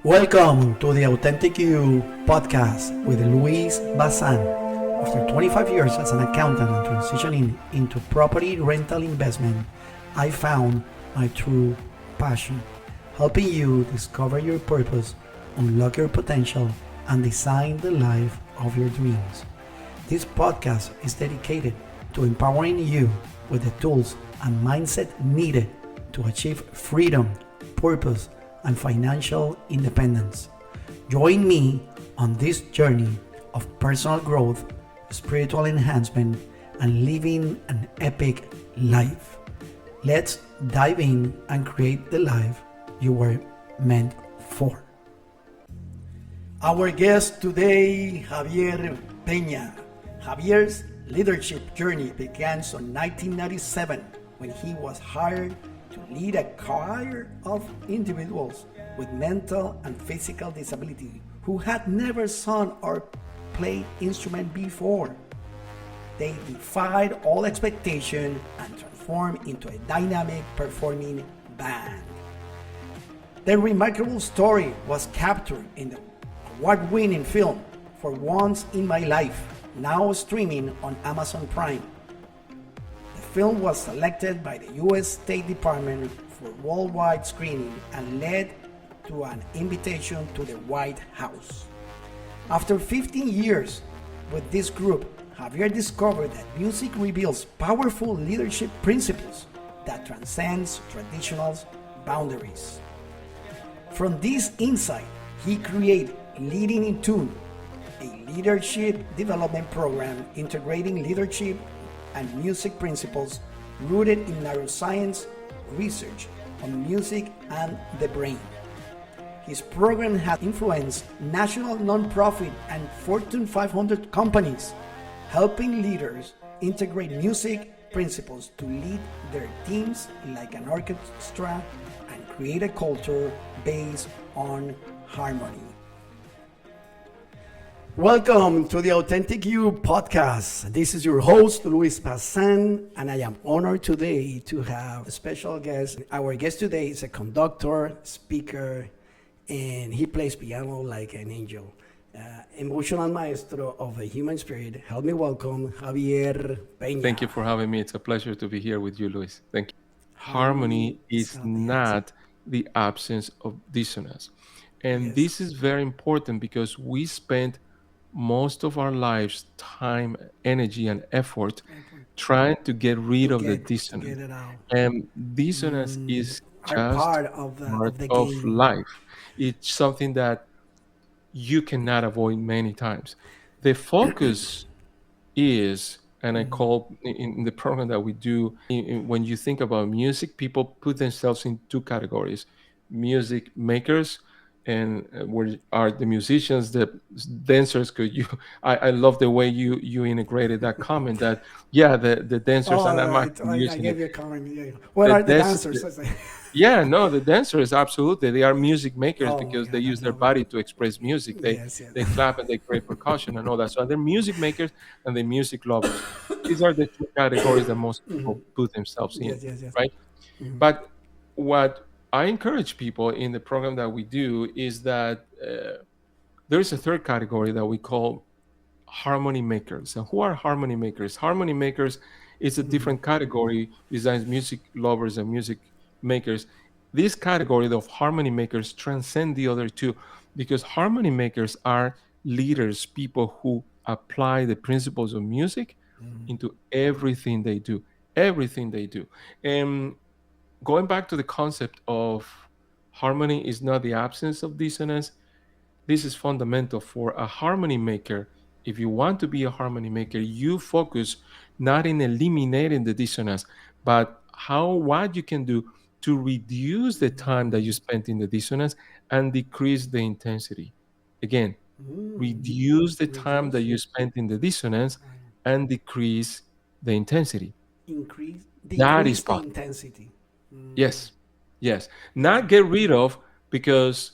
Welcome to the Authentic You podcast with Louis Bazan. After 25 years as an accountant and transitioning into property rental investment, I found my true passion, helping you discover your purpose, unlock your potential, and design the life of your dreams. This podcast is dedicated to empowering you with the tools and mindset needed to achieve freedom, purpose, and financial independence. Join me on this journey of personal growth, spiritual enhancement, and living an epic life. Let's dive in and create the life you were meant for. Our guest today, Javier Peña. Javier's leadership journey began in 1997 when he was hired to lead a choir of individuals with mental and physical disability who had never sung or played instrument before. They defied all expectation and transformed into a dynamic performing band. Their remarkable story was captured in the award-winning film For Once in My Life, now streaming on Amazon Prime. The film was selected by the U.S. State Department for worldwide screening and led to an invitation to the White House. After 15 years with this group, Javier discovered that music reveals powerful leadership principles that transcends traditional boundaries. From this insight, he created Leading in Tune, a leadership development program integrating leadership and music principles rooted in neuroscience research on music and the brain. His program has influenced national nonprofit and Fortune 500 companies, helping leaders integrate music principles to lead their teams like an orchestra and create a culture based on harmony. Welcome to the Authentic You podcast. This is your host, Louis Bazan, and I am honored today to have a special guest. Our guest today is a conductor, speaker, and he plays piano like an angel. Emotional maestro of the human spirit. Help me welcome Javier Peña. Thank you for having me. It's a pleasure to be here with you, Luis. Thank you. Harmony is not the absence of dissonance. And this is very important because we spend most of our lives, time, energy, and effort trying to get rid of the dissonance. And dissonance is just part of life. It's something that you cannot avoid many times. The focus is, and I call in the program that we do, when you think about music, people put themselves in two categories: music makers, and where are the musicians, the dancers. Could you? I love the way you integrated that comment. That the dancers, and I'm actually using I gave you a comment. Yeah. What are the dancers? Yeah, no, the dancers, absolutely. They are music makers because they use their body to express music. They clap and they create percussion and all that. So they're music makers and they're music lovers. These are the two categories that most people put themselves in, right? But what I encourage people in the program that we do is that there is a third category that we call harmony makers. And who are harmony makers? Harmony makers is a different category besides music lovers and music makers. This category of harmony makers transcend the other two because harmony makers are leaders, people who apply the principles of music into everything they do. Everything they do. And going back to the concept of harmony is not the absence of dissonance, this is fundamental for a harmony maker. If you want to be a harmony maker, you focus not in eliminating the dissonance, but what you can do to reduce the time that you spent in the dissonance and decrease the intensity. Again, reduce the time that you spent in the dissonance and decrease the intensity. That is possible. Intensity. Yes, yes. Not get rid of, because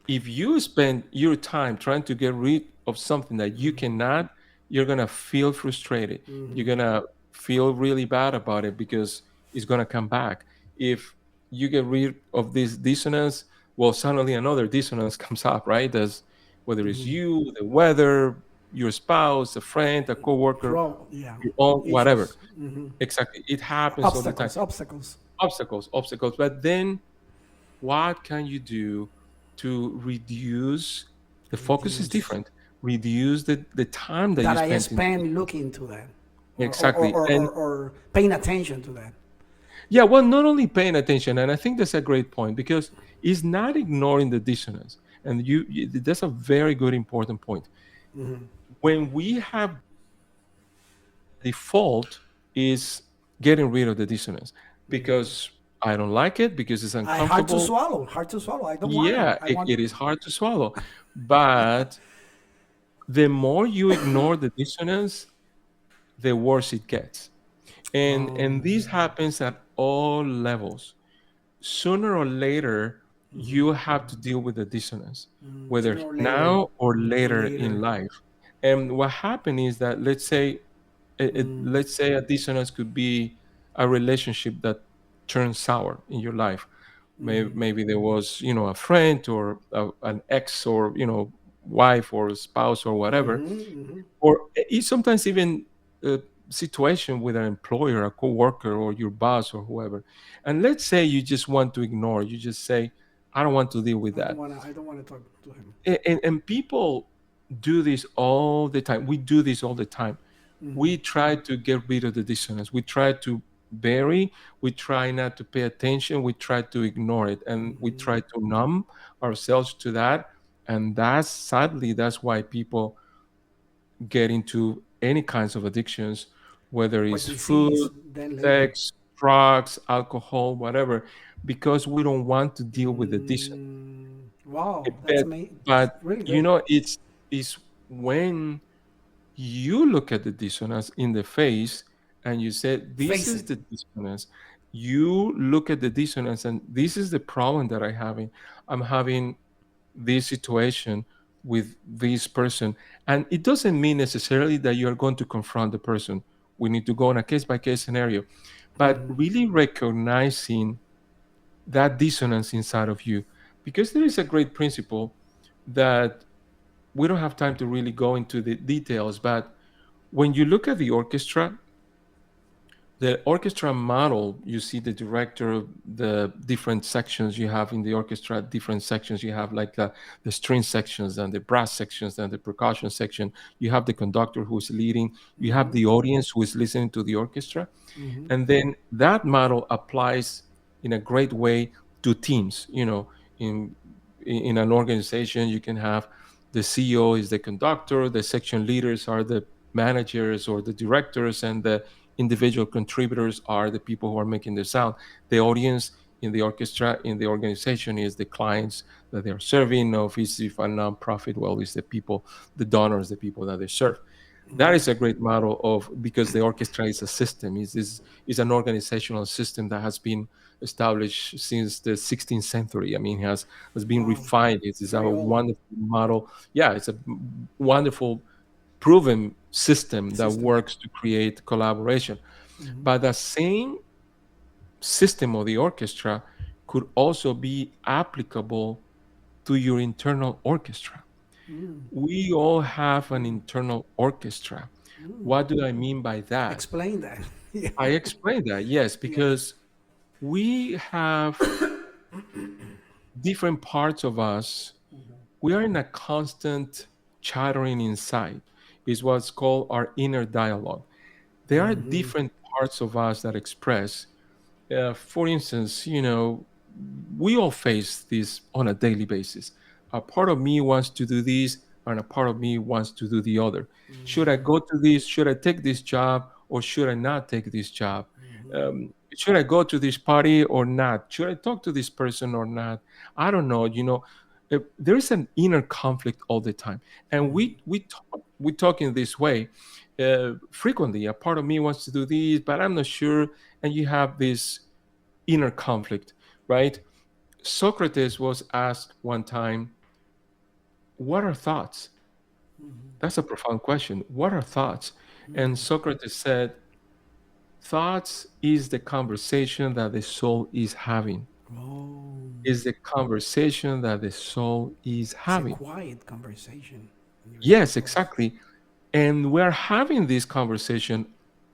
if you spend your time trying to get rid of something that you cannot, you're going to feel frustrated. You're going to feel really bad about it because it's going to come back. If you get rid of this dissonance, well, suddenly another dissonance comes up, right? There's whether it's you, the weather, your spouse, a friend, a coworker, Yeah, your own whatever. issues. Hmm. Exactly, it happens all the time. Obstacles. Obstacles. But then, what can you do to reduce? The focus is Reduce different. Reduce the time that you that I spent in. spend looking to that, Exactly, and or paying attention to that. yeah, well, not only paying attention, and I think that's a great point because it's not ignoring the dissonance, and that's a very good important point. When we have the default is getting rid of the dissonance because I don't like it because it's I hard to uncomfortable. swallow. Hard to swallow. I don't want it. Yeah, I want. it is hard to swallow, but the more you ignore the dissonance, the worse it gets, and this happens at all levels. Sooner or later, you have to deal with the dissonance, whether Sooner or later. now or later in Later. life. And what happened is that let's say a dissonance could be a relationship that turned sour in your life. Maybe there was, a friend or an ex or, wife or spouse or whatever, or it's sometimes even a situation with an employer, a coworker, or your boss or whoever. And let's say you just want to ignore, you just say, I don't want to deal with that. I don't want to talk to him. And people do this all the time. We do this all the time. We try to get rid of the dissonance. We try to bury, we try not to pay attention, we try to ignore it, and we try to numb ourselves to that. And that's sadly, that's why people get into any kinds of addictions, whether Or it's disease. food, Then later. sex, drugs, alcohol, whatever, because we don't want to deal with the dissonance. Wow, that's But, amazing. but Really good. it's when you look at the dissonance in the face and you say, this Face is it. the dissonance. You look at the dissonance and this is the problem that I'm having this situation with this person. And it doesn't mean necessarily that you're going to confront the person. We need to go on a case by case scenario, but really recognizing that dissonance inside of you. Because there is a great principle that we don't have time to really go into the details, but when you look at the orchestra model, you see the director, the different sections you have in the orchestra, different sections you have, like the string sections and the brass sections and the percussion section. You have the conductor who is leading, you have the audience who is listening to the orchestra. And then that model applies in a great way to teams. In in an organization, you can have the CEO is the conductor, the section leaders are the managers or the directors, and the individual contributors are the people who are making the sound. The audience in the orchestra, in the organization, is the clients that they're serving. Or if a nonprofit, well, it's the people, the donors, the people that they serve. That is a great model of, because the orchestra is a system, is an organizational system that has been established since the 16th century. I mean, has been Wow, refined. It is a very old wonderful model. Yeah, it's a wonderful proven system that system. works to create collaboration. But the same system of the orchestra could also be applicable to your internal orchestra. We all have an internal orchestra. What do I mean by that? Explain that. Yeah. I explained that, yes, Yeah. because we have different parts of us. We are in a constant chattering inside, is what's called our inner dialogue. There are different parts of us that express. For instance, we all face this on a daily basis. A part of me wants to do this, and a part of me wants to do the other. Should I go to this? Should I take this job, or should I not take this job? Should I go to this party or not? Should I talk to this person or not? I don't know. There is an inner conflict all the time, and we talk in this way frequently. A part of me wants to do this, but I'm not sure, and you have this inner conflict, right? Socrates was asked one time, what are thoughts? That's a profound question. What are thoughts? And Socrates said, thoughts is the conversation that the soul is having. Oh, is the conversation that the soul is it's a having. quiet conversation when you're so Yes, close. exactly. And we're having this conversation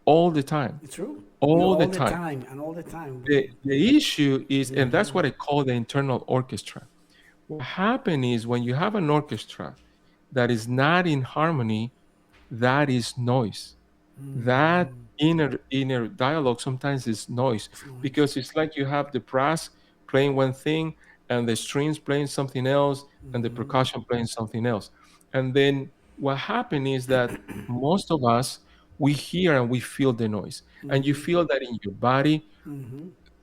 all the time, It's true. We all the all the time. time and all the time The issue is, and that's what I call the internal orchestra. What happens is when you have an orchestra that is not in harmony, that is noise. That inner dialogue sometimes is noise, it's noise. because it's like you have the brass playing one thing and the strings playing something else and the percussion playing something else. And then what happens is that most of us, we hear and we feel the noise, and you feel that in your body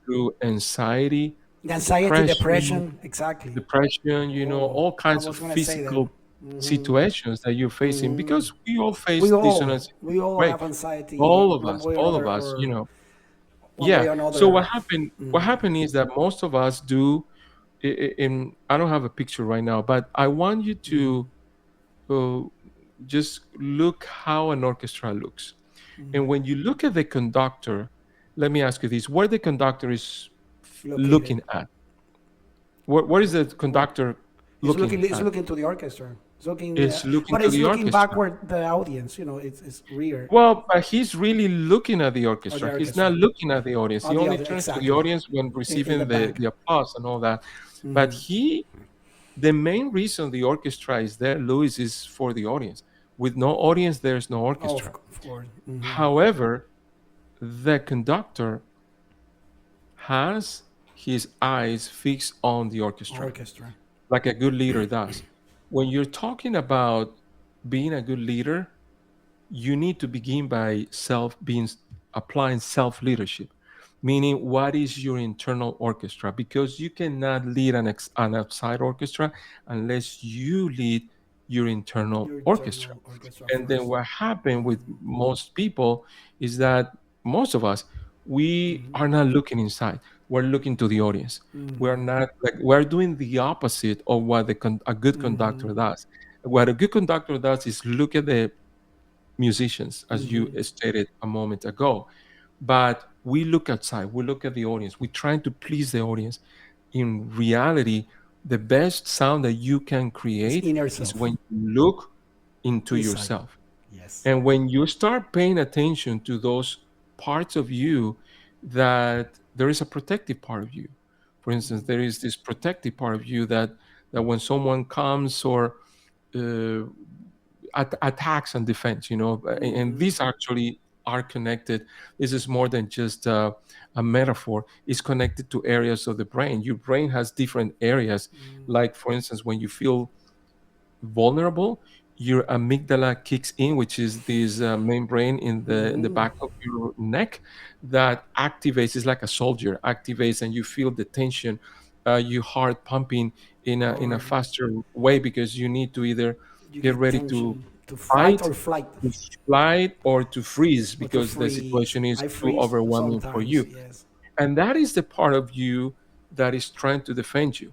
through anxiety, The anxiety, depression, depression, exactly. Oh, all I kinds of was gonna say that. physical situations that you're facing, because we all face We dissonance all in we a all way. have anxiety one way or All of another, us, or one way Yeah. or So another. what happened is that most of us do. In I don't have a picture right now, but I want you to uh, just look how an orchestra looks. And when you look at the conductor, let me ask you this: where the conductor is Located. looking at? What is the conductor looking It's at? looking to the orchestra. It's looking, It's looking but to it's the looking orchestra. backward the audience. It's rear Well, but he's really looking at the or orchestra. the He's not orchestra. looking at the audience. Oh, He the only other, turns to the exactly. audience when In the receiving back. the applause and all that. But the main reason the orchestra is there, Louis, is for the audience. With no audience, there's no Oh, orchestra. of course. However, the conductor has his eyes fixed on the orchestra, Orchestra. like a good leader does. When you're talking about being a good leader, you need to begin by applying self leadership, meaning what is your internal orchestra, because you cannot lead an outside orchestra unless you lead your internal Your orchestra. internal orchestra And then first. what happened with most people is that most of us, we are not looking inside, we're looking to the audience. We're not, like, we're doing the opposite of what a good conductor does. What a good conductor does is look at the musicians, as you stated a moment ago. But we look outside, we look at the audience, we're trying to please the audience. In reality, the best sound that you can It's create inner is self. when you look into Inside. yourself. Yes. And when you start paying attention to those parts of you, that there is a protective part of you. For instance, there is this protective part of you that when someone comes or uh, attacks and defense, and these actually are connected. This is more than just a metaphor. It's connected to areas of the brain. Your brain has different areas. Like, for instance, when you feel vulnerable, your amygdala kicks in, which is this main brain in the back of your neck that activates. It's like a soldier activates, and you feel the tension, your heart pumping in a Or faster way, because you need to either you get get ready to tension to fight fight, or flight to flight, or to freeze, or to because the freeze. situation is I too freeze overwhelming for sometimes. you. Yes. And that is the part of you that is trying to defend you.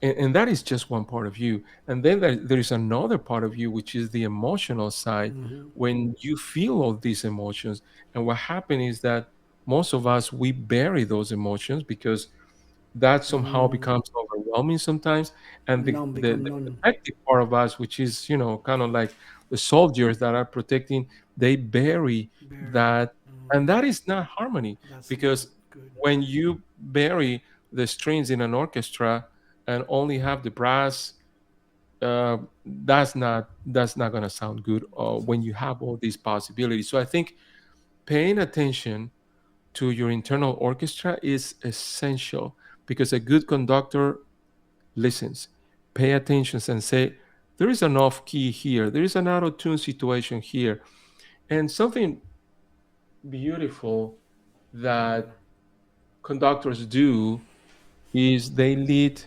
And that is just one part of you. And then there is another part of you, which is the emotional side, when you feel all these emotions. And what happens is that most of us, we bury those emotions, because that somehow becomes overwhelming sometimes. And None become the none. protective part of us, which is, kind of like the soldiers that are protecting, they bury Very. that. And that is not harmony, That's not because good. when you bury the strings in an orchestra and only have the brass, that's not going to sound good when you have all these possibilities. So I think paying attention to your internal orchestra is essential, because a good conductor listens, pay attention, and say, there is an off key here, there is an auto tune situation here. And something beautiful that conductors do is they lead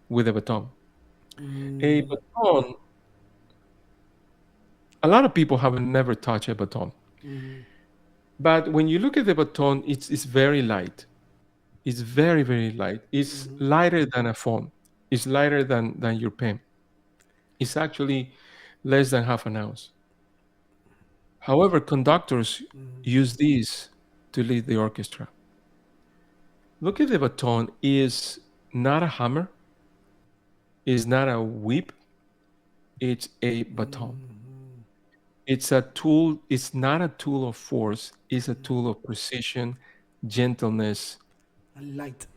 with a baton. A baton, a lot of people have never touched a baton. But when you look at the baton, it's very light. It's very, very light. It's lighter than a phone. It's lighter than your pen. It's actually less than half an ounce. However, conductors use these to lead the orchestra. Look at the baton is not a hammer, is not a whip, it's a baton. It's a tool, it's not a tool of force, it's a tool of precision, gentleness, A light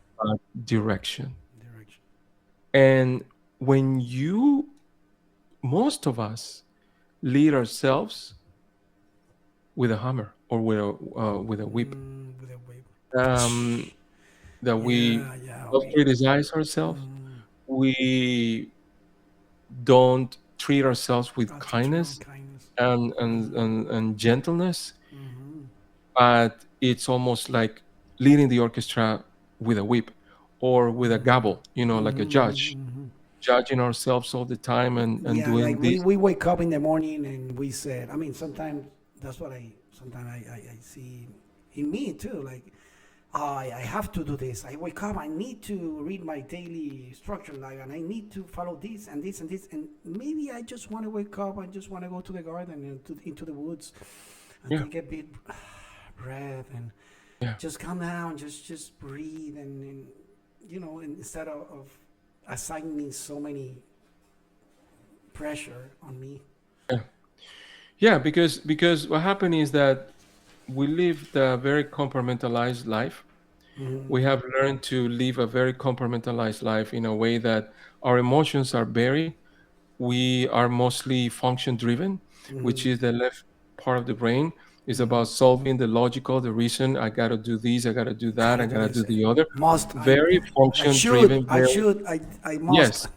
direction. direction. And when you, most of us, lead ourselves with a hammer or with a whip, With a wave. um, that we Yeah, yeah. self criticize ourselves, we don't treat ourselves with Teach your own kindness kindness. and gentleness, but it's almost like leading the orchestra with a whip or with a gavel, like a judge, judging ourselves all the time and Yeah, like doing we, this. we wake up in the morning and we said, I mean, sometimes that's what sometimes I see in me too. Like, I have to do this. I wake up, I need to read my daily structure, like, and I need to follow this and this and this. And maybe I just want to wake up, I just want to go to the garden and into the woods and Yeah, take a big breath and yeah, just calm down, just breathe. And instead of assigning so many pressure on me. yeah, yeah. Because what happened is that we lived a very compartmentalized life. We have learned to live a very compartmentalized life in a way that our emotions are buried. We are mostly function driven, which is the left part of the brain. Is about solving the logical, the reason. I got to do this, I got to do that, Gotta I do got to this. do the other. Must. Very I function should. driven. I Very, should. I must. yes,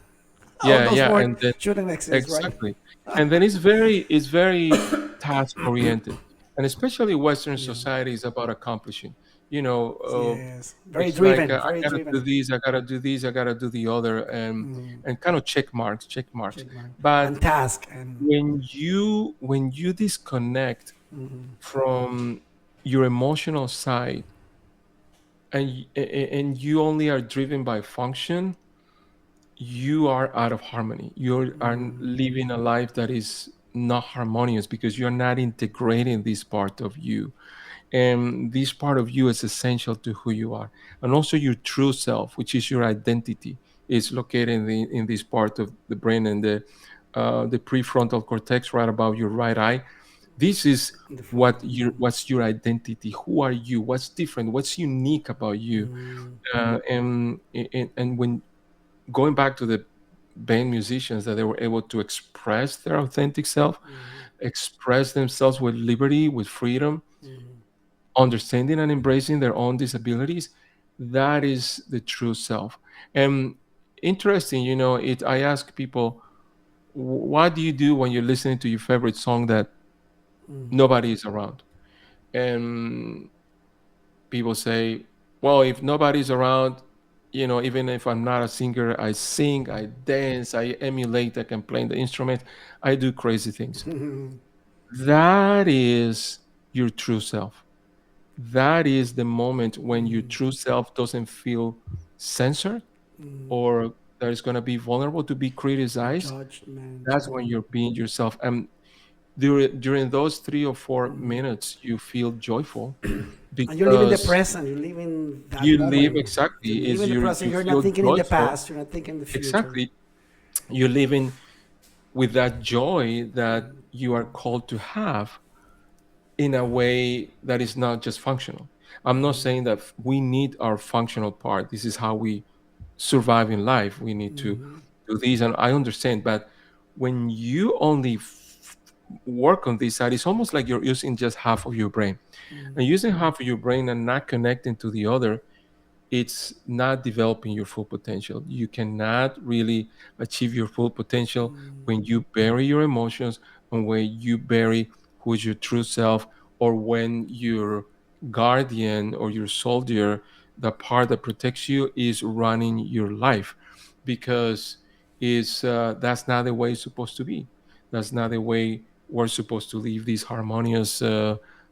All yeah, those yeah, words and then shouldn't exist, right? exactly. And then it's very task oriented, and especially Western Yeah. society is about accomplishing. Yes. Very It's like driven. I Very gotta do driven. this, I gotta do this, I gotta do the other, and kind of check marks. Check mark. But And task and. when you disconnect from your emotional side and you only are driven by function, you are out of harmony. You are living a life that is not harmonious because you're not integrating this part of you. And this part of you is essential to who you are. And also your true self, which is your identity, is located in this part of the brain and the prefrontal cortex right above your right eye. This is In the front. what's your identity. Who are you? What's different? What's unique about you? And when going back to the band musicians, that they were able to express their authentic self, express themselves with liberty, with freedom, understanding and embracing their own disabilities, that is the true self. And interesting, I ask people, what do you do when you're listening to your favorite song that nobody is around? And people say, well, if nobody's around, even if I'm not a singer, I sing, I dance, I emulate, I can play the instrument, I do crazy things. That is your true self. That is the moment when your true self doesn't feel censored or that is going to be vulnerable to be criticized. Judgment. That's when you're being yourself. And during those 3 or 4 minutes, you feel joyful And you live in the because present. You live in that you live moment. You exactly live is in the present. you You're not feel thinking in the joyful. past. You're not thinking in the future. Exactly. You're living with that joy that you are called to have in a way that is not just functional. I'm not saying that we need our functional part. This is how we survive in life. We need to do this, and I understand. But when you only work on this side, it's almost like you're using just half of your brain, and using half of your brain and not connecting to the other, it's not developing your full potential. You cannot really achieve your full potential when you bury your emotions and when you bury who is your true self, or when your guardian or your soldier, the part that protects you, is running your life, because that's not the way it's supposed to be. That's not the way we're supposed to live this harmonious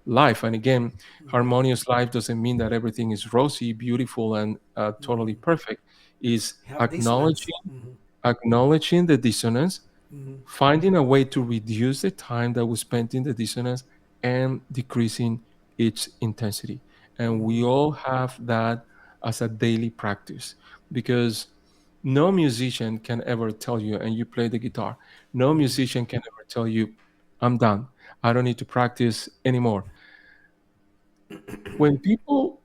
life. And again, harmonious life doesn't mean that everything is rosy, beautiful, and totally perfect. Is Have dissonance. acknowledging the dissonance, finding a way to reduce the time that we spent in the dissonance, and decreasing its intensity. And we all have that as a daily practice, because no musician can ever tell you, and you play the guitar, no musician can ever tell you, I'm done, I don't need to practice anymore. When people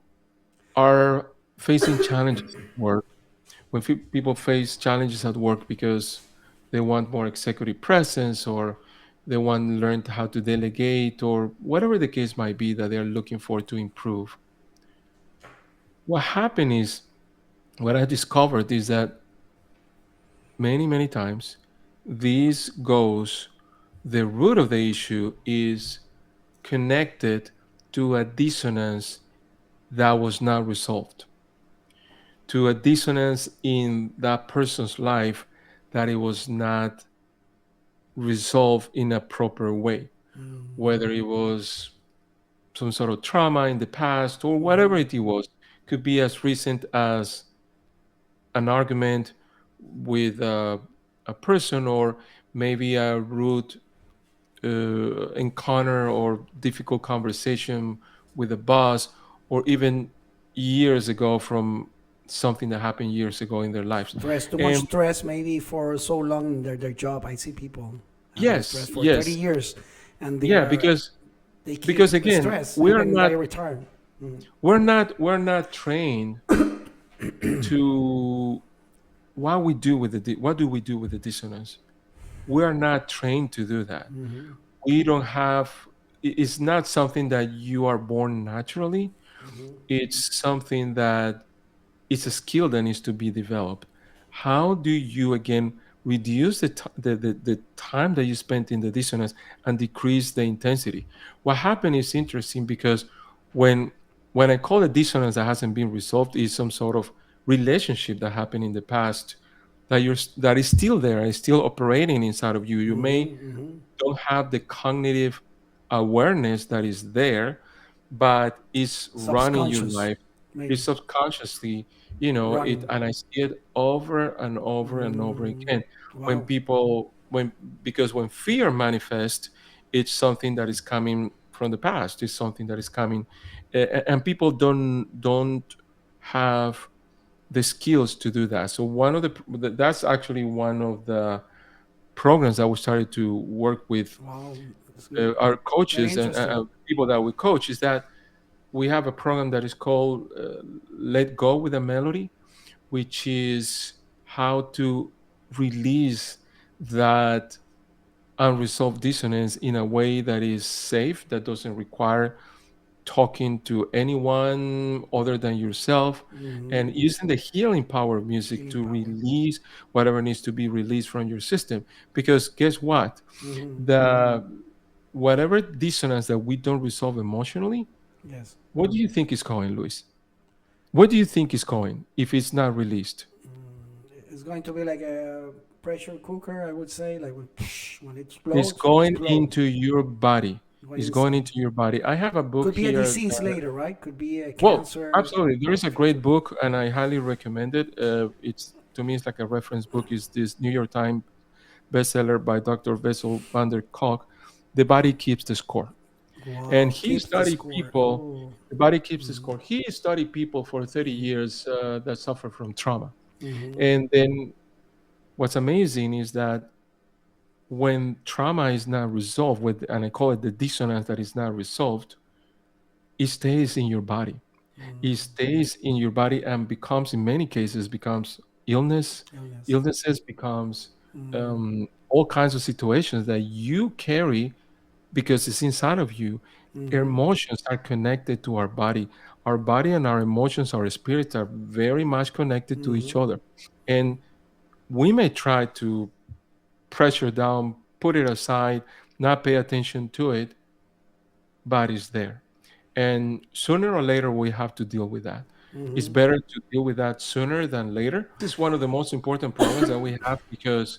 are facing challenges at work, when people face challenges at work because they want more executive presence, or they want to learn how to delegate, or whatever the case might be that they're looking for to improve, what happened is, what I discovered is that many times this goes, the root of the issue is connected to a dissonance that was not resolved, to a dissonance in that person's life that it was not resolved in a proper way, whether it was some sort of trauma in the past or whatever it was. Could be as recent as an argument with a person, or maybe a rude encounter or difficult conversation with a boss, or even years ago from something that happened years ago in their lives. Stress, too much And stress, maybe for so long in their job. I see people having stress yes, for 30 yes, years, and yeah, because they keep again, stress even when they retire. we're not trained to, what we do with what do we do with the dissonance. We are not trained to do that. We don't have, it's not something that you are born naturally. It's something that, it's a skill that needs to be developed. How do you again reduce the time that you spent in the dissonance and decrease the intensity? What happened is interesting, because when I call a dissonance that hasn't been resolved, is some sort of relationship that happened in the past that that is still there, is still operating inside of you. You may don't have the cognitive awareness that is there, but it's running your Subconscious, life. maybe It's subconsciously, you know it. running. And I see it over and over and over again when Wow. people, when because when fear manifests, it's something that is coming from the past. It's something that is coming, and people don't have the skills to do that. So that's actually one of the programs that we started to work with Wow. It's our very coaches and interesting. people that we coach, is that we have a program that is called Let Go with a Melody, which is how to release that unresolved dissonance in a way that is safe, that doesn't require talking to anyone other than yourself, and using the healing power of music Healing to power. release whatever needs to be released from your system. Because guess what? The whatever dissonance that we don't resolve emotionally, Yes. what do you think is going, Luis? What do you think is going if it's not released? It's going to be like a pressure cooker, I would say. Like when it It's explodes, going explode. into your body. Going It's going inside. into your body. I have a book Could be a here. disease later, right? Could be a Well, cancer. absolutely. There is a great book, and I highly recommend it. It's, to me, it's like a reference book. Is this New York Times bestseller by Dr. Vessel van der Kolk, "The Body Keeps the Score." And Wow, he keeps the studied score. people. Oh. The body keeps the score. He studied people for 30 years that suffer from trauma. And then what's amazing is that when trauma is not resolved, with, and I call it the dissonance that is not resolved, it stays in your body. It stays in your body and becomes, in many cases, becomes illness. Illness. Illnesses becomes all kinds of situations that you carry because it's inside of you. Emotions are connected to our body. Our body and our emotions, our spirits are very much connected to each other. And we may try to pressure down, put it aside, not pay attention to it, but it's there. And sooner or later, we have to deal with that. It's better to deal with that sooner than later. This is one of the most important programs that we have, because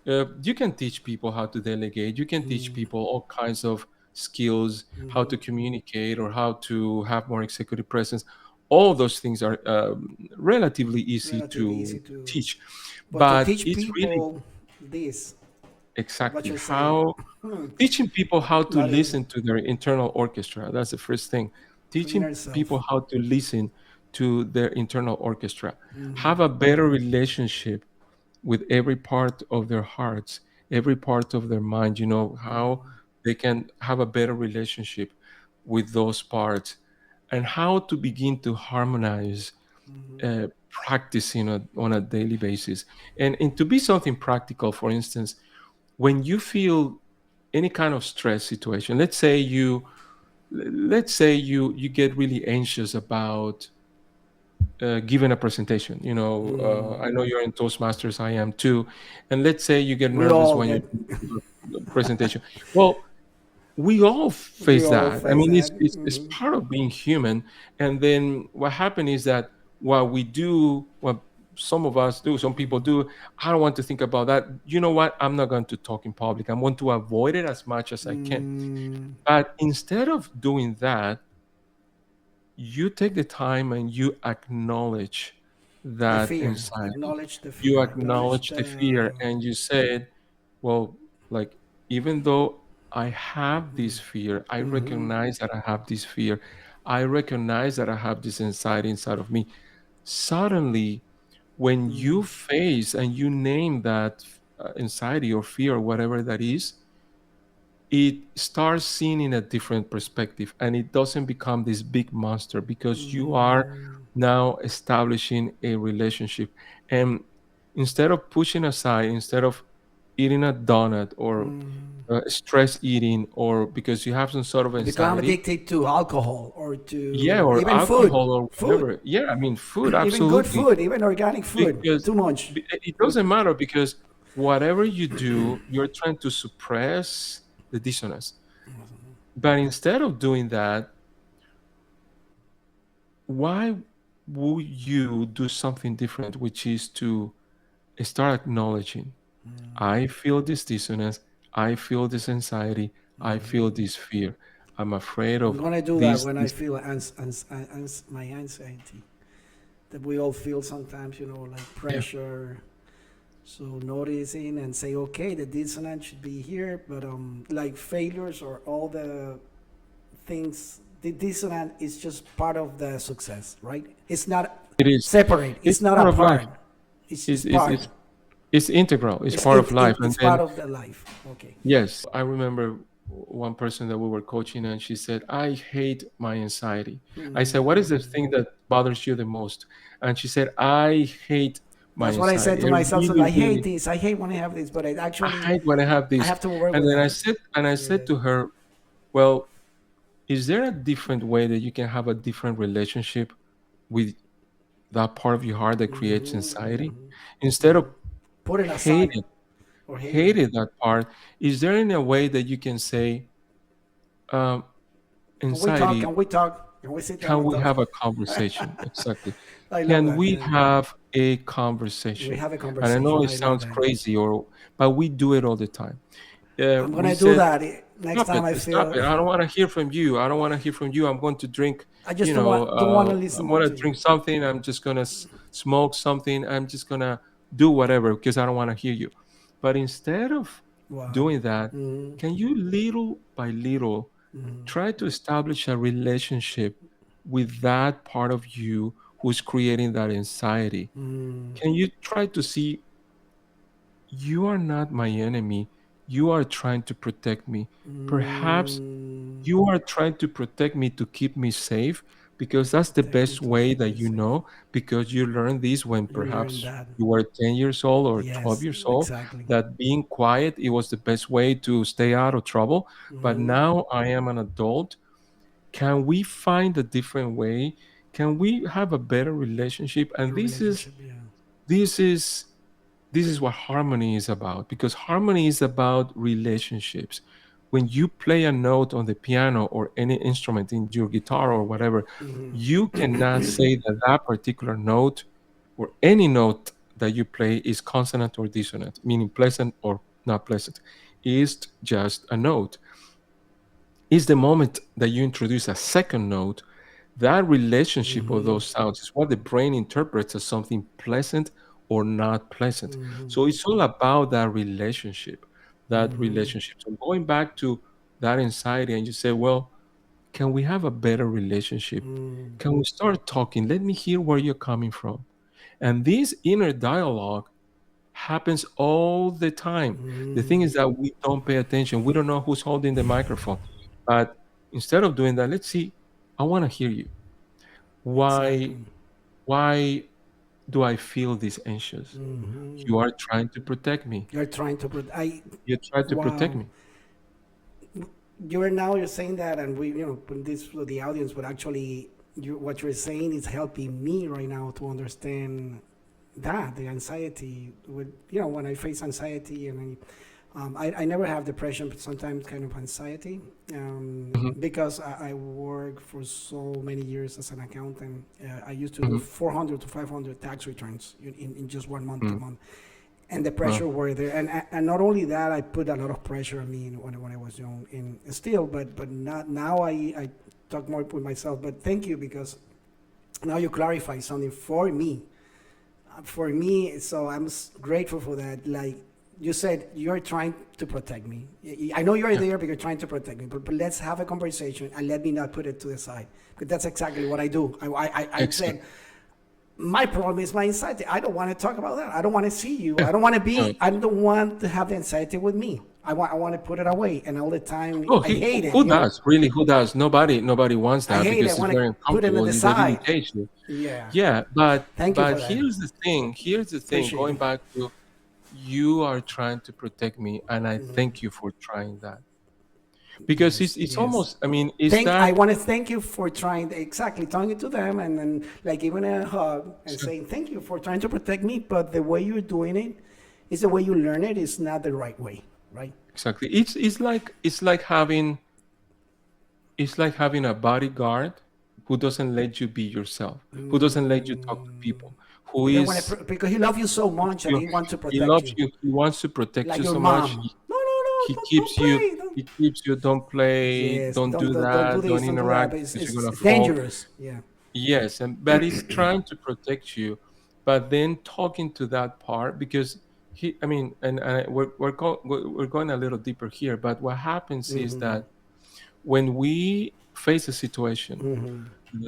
you can teach people how to delegate. You can teach people all kinds of skills, how to communicate, or how to have more executive presence. All those things are relatively easy Relatively to easy to, teach, but to but teach it's really people this, what exactly you're saying, how, teaching people how to not easy. listen to their internal orchestra. That's the first thing. To Teaching inner self. people how to listen to their internal orchestra, have a better relationship with every part of their hearts, every part of their mind, how they can have a better relationship with those parts, and how to begin to harmonize, practicing on a daily basis. And to be something practical, for instance, when you feel any kind of stress situation, let's say you get really anxious about giving a presentation. I know you're in Toastmasters, I am too. And let's say you get We nervous all when you get, do a presentation. Well, we all we face all that. I face mean, that. it's part of being human. And then what happened is that what some of us do, some people do, I don't want to think about that. You know what? I'm not going to talk in public. I want to avoid it as much as I can. But instead of doing that, you take the time and you acknowledge The that fear, anxiety. acknowledge the You fear, acknowledge acknowledge the fear and you said, well, like, even though I have this fear, I recognize that I have this fear. I recognize that I have this anxiety inside of me. Suddenly, when you face and you name that anxiety or fear or whatever that is, it starts seeing in a different perspective and it doesn't become this big monster because you are now establishing a relationship. And instead of pushing aside, instead of eating a donut or stress eating, or because you have some sort of become anxiety, addicted to alcohol or yeah, to or even food, alcohol or food, whatever. Yeah, I mean, food, even good absolutely. food, even organic food. Because Too much. it doesn't matter, because whatever you do, you're trying to suppress the dissonance. But instead of doing that, why would you do something different, which is to start acknowledging, I feel this dissonance, I feel this anxiety, I feel this fear. I'm afraid I'm of gonna do that this, when I this. feel my anxiety that we all feel sometimes, like Yeah, pressure. So noticing and say, okay, the dissonance should be here, but like failures or all the things, the dissonance is just part of the success, right? It's not it is. separate. It's It's not a part of life. part. It's It's, it's, part. it's, it's integral. It's part of life. And It's part then, of the life. Okay. yes, I remember one person that we were coaching, and she said, I hate my anxiety. I said, what is the thing that bothers you the most? And she said, I hate my That's what I said anxiety. to I myself. So really, I hate really, this. I hate when I have this, but I I actually hate when I have I this. have to work And with then that. I said to her, well, is there a different way that you can have a different relationship with that part of your heart that creates anxiety? Instead of Put it aside hating, or hate it. hating that part, is there any way that you can say, um, Can we talk? anxiety, Can we talk? Can we sit down can and we talk? have a conversation? Exactly. I love Can that, we man. have a We conversation? have a And I know conversation. it I like sounds that. crazy, but we do it all the time. I'm We gonna do said, that next stop time it, I stop feel. it. I don't want to hear from you. I don't want to hear from you. I'm going to drink, I just don't want to I listen want to to you. drink something. I'm just going to smoke something. I'm just going to do whatever because I don't want to hear you. But instead of Wow. doing that, can you little by little try to establish a relationship with that part of you who's creating that anxiety? Can you try to see, you are not my enemy. You are trying to protect me. Perhaps you are trying to protect me to keep me safe, because that's the Protect me best to way keep that me safe. because you learned this when You learn perhaps that. you were 10 years old or 12 Yes, years old, exactly. that being quiet, it was the best way to stay out of trouble. But now I am an adult. Can we find a different way? Can we have a better relationship? And Better relationship. Yeah. this is this is what harmony is about, because harmony is about relationships. When you play a note on the piano or any instrument in your guitar or whatever, you cannot say that that particular note or any note that you play is consonant or dissonant, meaning pleasant or not pleasant. It's just a note. Is the moment that you introduce a second note, that relationship of those sounds is what the brain interprets as something pleasant or not pleasant. So it's all about that relationship, that relationship. So going back to that anxiety, and you say, well, can we have a better relationship? Can we start talking? Let me hear where you're coming from. And this inner dialogue happens all the time. The thing is that we don't pay attention. We don't know who's holding the microphone. But instead of doing that, let's see. I want to hear you. Why Exactly. why do I feel this anxious? You are trying to protect me. You're trying to You try to protect wow. me. You're saying that, and we, put this for the audience, but actually, what you're saying is helping me right now to understand that the anxiety with, when I face anxiety, and I never have depression, but sometimes kind of anxiety, Mhm, because I work for so many years as an accountant. I used to do mhm, 400 to 500 tax returns in just 1 month, a mhm. month, and the Wow. pressure were there. And not only that, I put a lot of pressure on me when I was young, and still, but not now. I talk more with myself. But thank you, because now you clarify something for me. So I'm grateful for that. Like you said, you're trying to protect me. I know you're Yeah. there, but you're trying to protect me. But let's have a conversation and let me not put it to the side, because that's exactly what I do. I Excellent. said my problem is my anxiety. I don't want to talk about that. I don't want to see you. Yeah. I don't want to No. be. I don't want to have the anxiety with me. I want to put it away. And all the time, Oh, I hate it. who does? Really, who does? Nobody wants I that hate it. I because it's want to very put it on uncomfortable. the That side. irritates you. Yeah. Yeah, but Thank you for that. here's the thing. Here's the thing. Appreciate Going it. back to you are trying to protect me, and I thank you for trying that because Yes. it's Yes. almost. I mean, is I that want to thank you for trying, exactly, talking to them, and like giving a hug and saying thank you for trying to protect me. But the way you're doing it is the way you learn it. Is not the right way, right? exactly? It's like having a bodyguard who doesn't let you be yourself, who doesn't let you talk to people, who Because is because he loves you so much and you. he wants to He protect loves you, you. He wants to protect like you your so much. mom. No, no, no, He don't keeps you. play. Don't. He keeps you. Don't play. Yes, Don't do don't do that. Don't this, don't do that. interact But because you're it's gonna fall. dangerous. Yeah. Yes, and but he's trying to protect you, but then talking to that part because he. I mean, and we're going a little deeper here. But what happens is that when we face a situation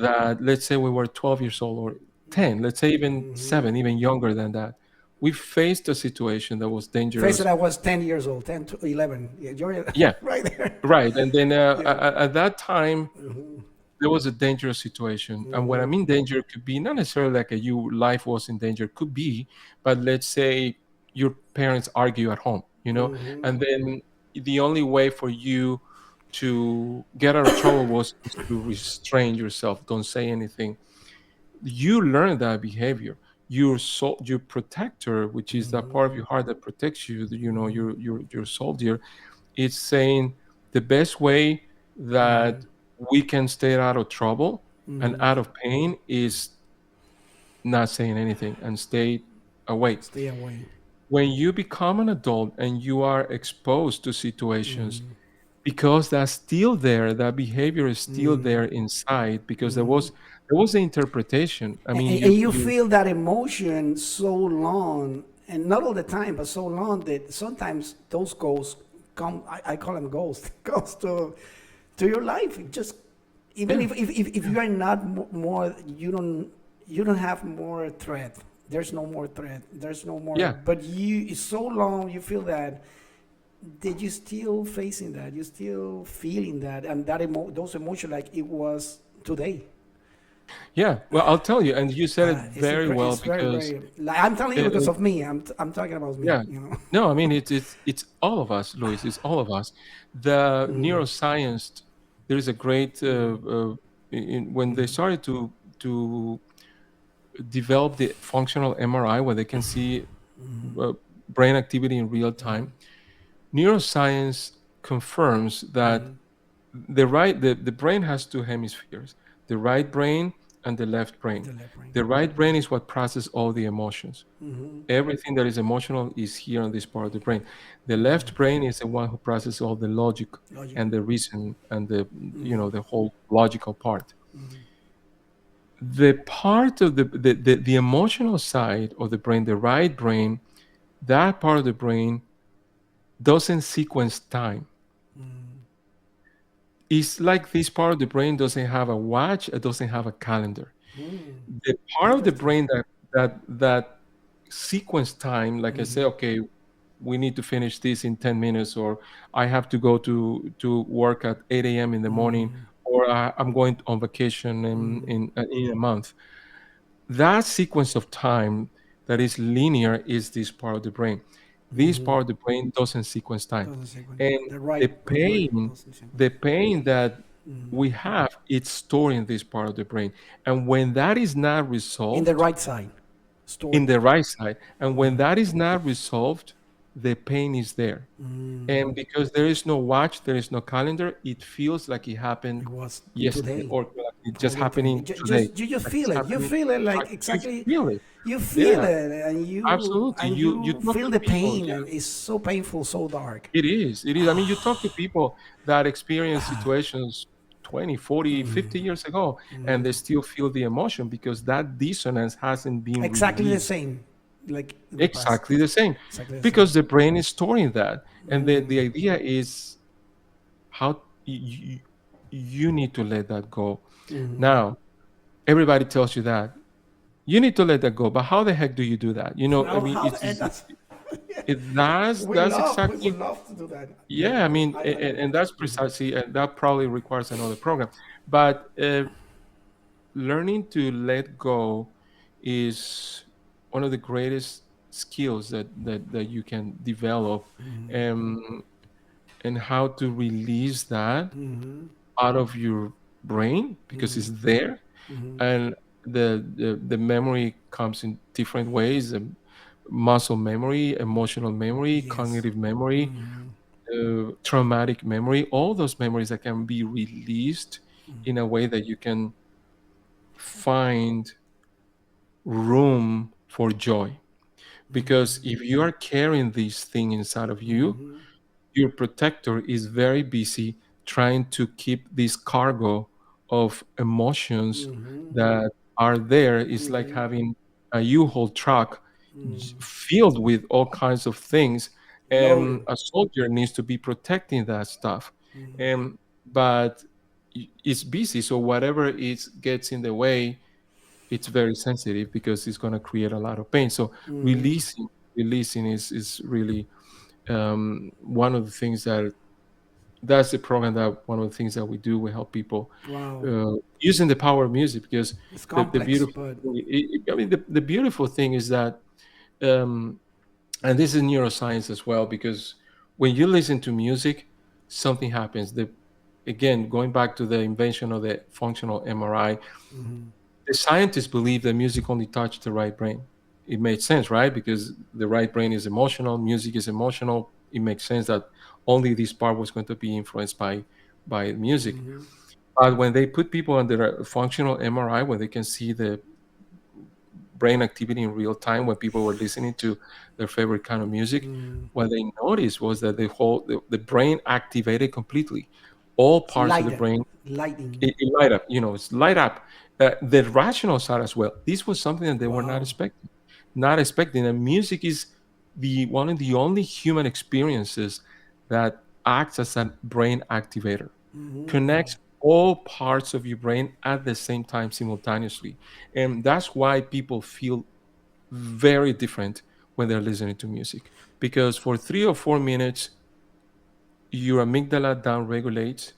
that, let's say, we were 12 years old or 10, let's say even 7, even younger than that, we faced a situation that was Face it, dangerous. I was 10 years old, 10 to 11. Yeah, you're Yeah, right there. right. And then Yeah. at that time, there was a dangerous situation. And when I mean danger, could be not necessarily like you life was in danger, could be, but let's say your parents argue at home, and then the only way for you to get out of trouble was to restrain yourself, don't say anything. You learn that behavior. Your protector, which is that part of your heart that protects you, your soldier, it's saying the best way that we can stay out of trouble and out of pain is not saying anything and stay away. Stay away. When you become an adult and you are exposed to situations, because that's still there, that behavior is still there inside, because there was the interpretation. I mean, And you you you feel that emotion so long, and not all the time, but so long that sometimes those ghosts come. I call them ghosts. Ghosts to your life. It just, even yeah, if you are not more, you don't have more threat. There's no more threat. There's no more. yeah. But it's so long. You feel that you still facing that. You still feeling that, and those emotions like it was today. Yeah, well, I'll tell you, and you said it very well It's very, because very. Like, I'm telling you because it, of me. I'm talking about me. yeah. No, I mean it's all of us, Luis. It's all of us. The neuroscience. There is a great when they started to develop the functional MRI, where they can see uh, brain activity in real time. Neuroscience confirms that the brain has two hemispheres: the right brain and the left brain. The left brain. The right brain is what processes all the emotions. Everything that is emotional is here on this part of the brain. The left brain is the one who processes all the logic Logic. and the reason and the whole logical part. The part of the emotional side of the brain, the right brain, that part of the brain doesn't sequence time. it's like this part of the brain doesn't have a watch, it doesn't have a calendar. The part of the Interesting. brain that sequence time, like I say, okay, we need to finish this in 10 minutes, or I have to go to work at 8 a.m. in the morning, or I'm going on vacation in a month. That sequence of time that is linear is this part of the brain. This part of the brain doesn't sequence time. Doesn't sequence. And The the right brain pain, doesn't sequence. the pain that we have, it's stored in this part of the brain. And when that is not In the resolved, right side, in stored. the right side, and when that is not resolved, the pain is there. And because there is no watch, there is no calendar, it feels like it happened It was yesterday, today, or like it just totally today. happening today. You just Like feel it's it. You happening. feel it like You exactly. feel it. You feel Yeah, it, absolutely. and You you talk feel to the people. pain, Yeah, and it's so painful, so dark. it is. It is. I mean, you talk to people that experience situations 20, 40, 50 years ago, and they still feel the emotion because that dissonance hasn't been Exactly the released. same, like in the past. Exactly the same. Exactly the same. Because the brain is storing that. And the idea is how you need to let that go. Now, everybody tells you that. You need to let that go. But how the heck do you do that? I Now, mean, how and that's that's we would exactly. love to do that. Yeah, Yeah, I mean, I like and that's precisely, and that probably requires another program. But learning to let go is one of the greatest skills that you can develop, um, and how to release that out of your brain because it's there, and the memory comes in different ways: muscle memory, emotional memory, yes. cognitive memory, traumatic memory, all those memories that can be released in a way that you can find room for joy. Because if you are carrying this thing inside of you, your protector is very busy trying to keep this cargo of emotions that are there. It's like having a U-Haul truck filled with all kinds of things, and Loaded. a soldier needs to be protecting that stuff. But it's busy, so whatever it gets in the way, it's very sensitive because it's going to create a lot of pain. So releasing is really one of the things that's the program, that one of the things that we do. We help people Wow. using the power of music, because It's the complex, beautiful but thing, I mean, the beautiful thing is that, um, and this is neuroscience as well, because when you listen to music, something happens. Again, going back to the invention of the functional MRI, the scientists believe that music only touched the right brain. It made sense, right? Because the right brain is emotional, music is emotional. It makes sense that only this part was going to be influenced by music. But when they put people under a functional MRI, when they can see the brain activity in real time, when people were listening to their favorite kind of music, what they noticed was that the brain activated completely. All it's parts of the lighter, brain, lighting. it light up, it's light up. The rational side as well. This was something that they were not Wow. expecting, not expecting. And music is the one of the only human experiences that acts as a brain activator, connects all parts of your brain at the same time simultaneously. And that's why people feel very different when they're listening to music, because for 3 or 4 minutes your amygdala down regulates,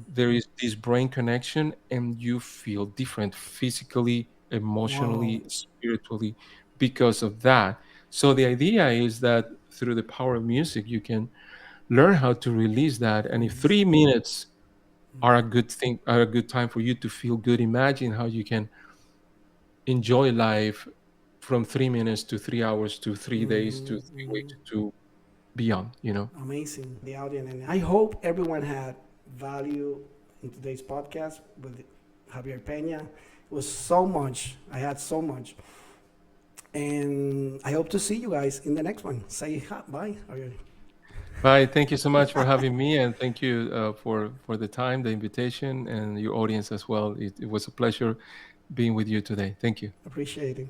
there is this brain connection, and you feel different physically, Wow. emotionally, spiritually, because of that. So the idea is that through the power of music you can learn how to release that. And if 3 minutes are a good thing, are a good time for you to feel good, imagine how you can enjoy life from 3 minutes to 3 hours to 3 days to 3 weeks to beyond. Amazing. The audience. And I hope everyone had value in today's podcast with Javier Peña. It was so much. I had so much. And I hope to see you guys in the next one. Say bye. Javier. Bye. Thank you so much for having me, and thank you for the time, the invitation, and your audience as well. It was a pleasure being with you today. Thank you. Appreciate it.